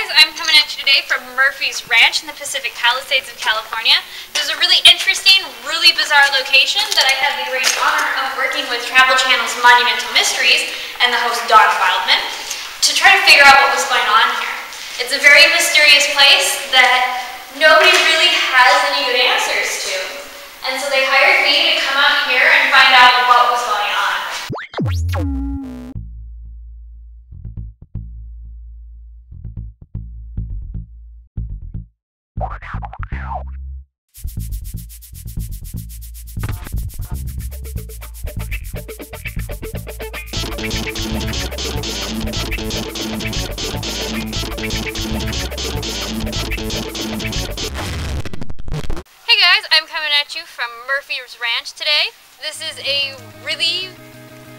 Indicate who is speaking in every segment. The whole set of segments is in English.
Speaker 1: guys, I'm coming at you today from Murphy's Ranch in the Pacific Palisades of California. This is a really interesting, really bizarre location that I have the great honor of working with Travel Channel's Monumental Mysteries and the host Don Wildman to try to figure out what was going on here. It's a very mysterious place that nobody really has any good answers to. And so they hired me to come out here and find out what was going on. Hey guys, I'm coming at you from Murphy's Ranch today. This is a really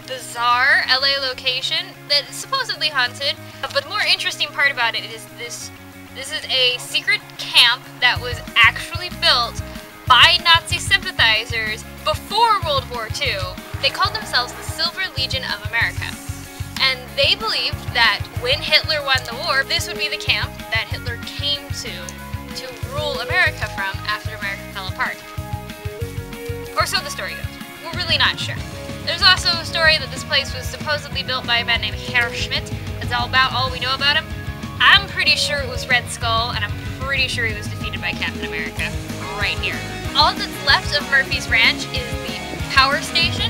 Speaker 1: bizarre LA location that is supposedly haunted, but the more interesting part about it is this is a secret camp that was actually built by Nazi sympathizers before World War II. They called themselves the Silver Legion of America. And they believed that when Hitler won the war, this would be the camp that Hitler came to rule America from after America fell apart. Or so the story goes. We're really not sure. There's also a story that this place was supposedly built by a man named Herr Schmidt. That's all we know about him. I'm pretty sure it was Red Skull, and I'm pretty sure he was defeated by Captain America right here. All that's left of Murphy's Ranch is the power station,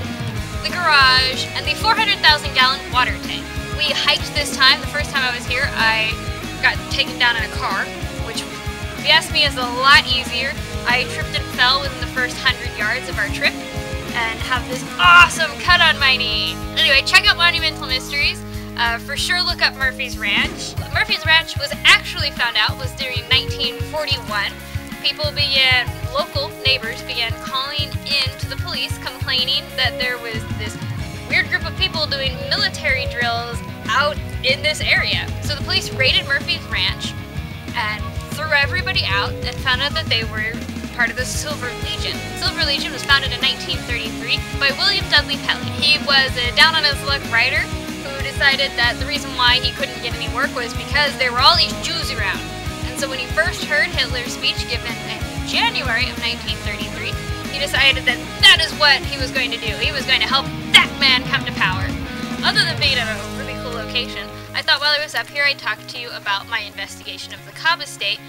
Speaker 1: the garage, and the 400,000-gallon water tank. We hiked this time. The first time I was here, I got taken down in a car, which, if you ask me, is a lot easier. I tripped and fell within the first 100 yards of our trip and have this awesome cut on my knee. Anyway, check out Monumental Mysteries. For sure look up Murphy's Ranch. Murphy's Ranch was actually found out was during 1941. Local neighbors began calling in to the police complaining that there was this weird group of people doing military drills out in this area. So the police raided Murphy's Ranch and threw everybody out and found out that they were part of the Silver Legion. Silver Legion was founded in 1933 by William Dudley Pelley. He was a down-on-his-luck writer who decided that the reason why he couldn't get any work was because there were all these Jews around. And so when he first heard Hitler's speech given in January of 1933, he decided that that is what he was going to do. He was going to help that man come to power. Other than being at a really cool location, I thought while I was up here I'd talk to you about my investigation of the Cobb Estate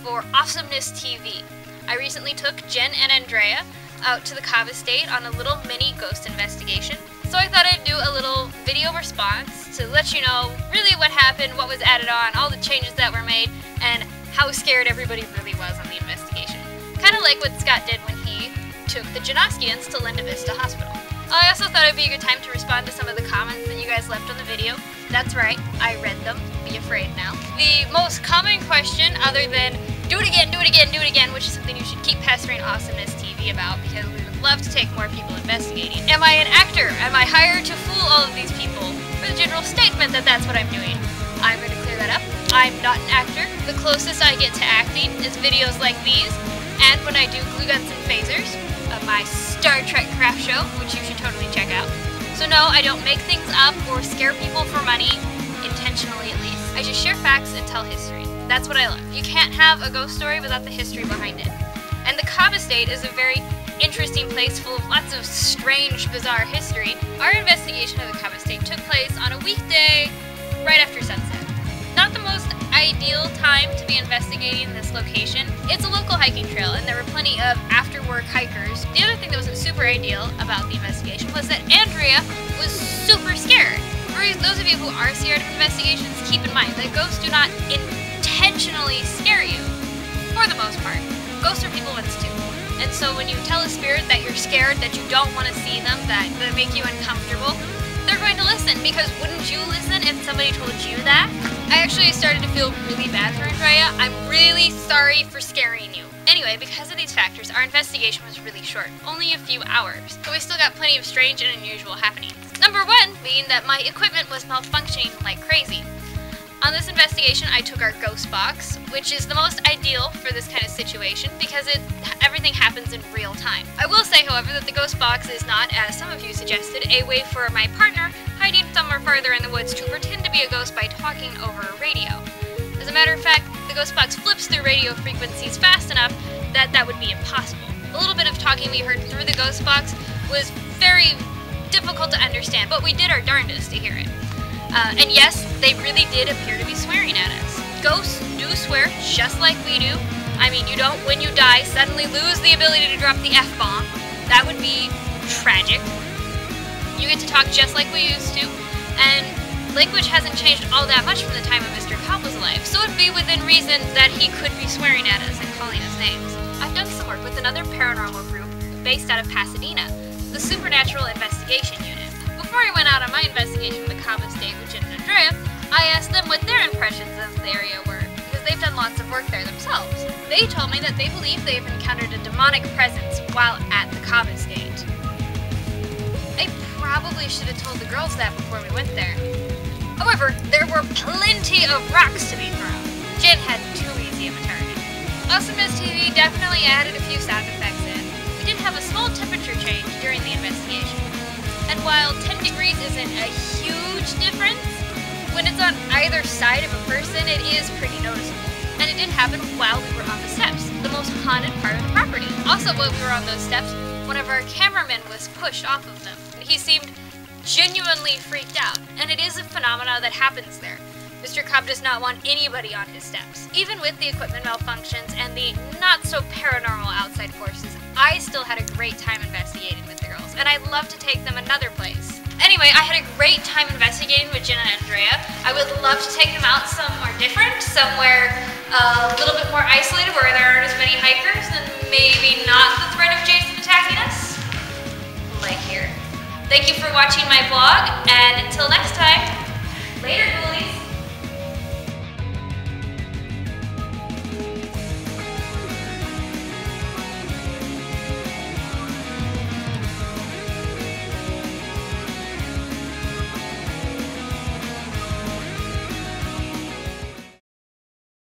Speaker 1: for AwesomenessTV. I recently took Jen and Andrea out to the Cobb Estate on a little mini ghost investigation. So I thought I'd do a little video response to let you know really what happened, what was added on, all the changes that were made, and how scared everybody really was on the investigation. Kind of like what Scott did when he took the Janoskians to Linda Vista Hospital. I also thought it'd be a good time to respond to some of the comments that you guys left on the video. That's right, I read them. Be afraid now. The most common question, other than do it again, do it again, do it again, which is something you should keep pestering AwesomenessTV about because we would love to take more people investigating. Am I an actor? Am I hired to fool all of these people? For the general statement that that's what I'm doing. I'm going to clear that up. I'm not an actor. The closest I get to acting is videos like these, and when I do glue guns and phasers, my Star Trek craft show, which you should totally check out. So no, I don't make things up or scare people for money, intentionally at least. I just share facts and tell history. That's what I love. You can't have a ghost story without the history behind it. And the Cobb Estate is a very interesting place full of lots of strange, bizarre history. Our investigation of the Cobb Estate took place on a weekday right after sunset. Not the most ideal time to be investigating this location. It's a local hiking trail and there were plenty of after-work hikers. The other thing that wasn't super ideal about the investigation was that Andrea was super scared. For those of you who are scared of investigations, keep in mind that ghosts do not intentionally scare you, for the most part. Ghosts are people once too. And so when you tell a spirit that you're scared, that you don't want to see them, that they make you uncomfortable, they're going to listen, because wouldn't you listen if somebody told you that? I actually started to feel really bad for Andrea. I'm really sorry for scaring you. Anyway, because of these factors, our investigation was really short, only a few hours, but we still got plenty of strange and unusual happenings. Number one being that my equipment was malfunctioning like crazy. On this investigation, I took our ghost box, which is the most ideal for this kind of situation because everything happens in real time. I will say, however, that the ghost box is not, as some of you suggested, a way for my partner hiding somewhere further in the woods to pretend to be a ghost by talking over a radio. As As a matter of fact, the ghost box flips through radio frequencies fast enough that that would be impossible. The little bit of talking we heard through the ghost box was very difficult to understand, but we did our darndest to hear it. And yes, they really did appear to be swearing at us. Ghosts do swear just like we do. I mean, you don't, when you die, suddenly lose the ability to drop the F-bomb. That would be tragic. You get to talk just like we used to, and language hasn't changed all that much from the time when Mr. Cobb was alive, so it'd be within reason that he could be swearing at us and calling us names. I've done some work with another paranormal group based out of Pasadena, the Supernatural Investigation Unit. Before I went out on my investigation with the Cobb Estate with Jen and Andrea, I asked them what their impressions of the area were, because they've done lots of work there themselves. They told me that they believe they've encountered a demonic presence while at the Cobb Estate. I probably should have told the girls that before we went there. However, there were plenty of rocks to be thrown. Jen had too easy of a target. AwesomenessTV definitely added a few sound effects in. We did have a small temperature change during the investigation. And while 10 degrees isn't a huge difference, when it's on either side of a person, it is pretty noticeable. And it did happen while we were on the steps, the most haunted part of the property. Also, while we were on those steps, one of our cameramen was pushed off of them. He seemed genuinely freaked out, and it is a phenomena that happens there. Mr. Cobb does not want anybody on his steps. Even with the equipment malfunctions and the not-so-paranormal outside forces, I still had a great time investigating with the girls, and I'd love to take them another place. Anyway, I had a great time investigating with Jen and Andrea. I would love to take them out somewhere different, somewhere a little bit more isolated where there aren't as many hikers, and maybe not the threat of Jason attacking us. Like here. Thank you for watching my vlog, and until next time, later, ghouls!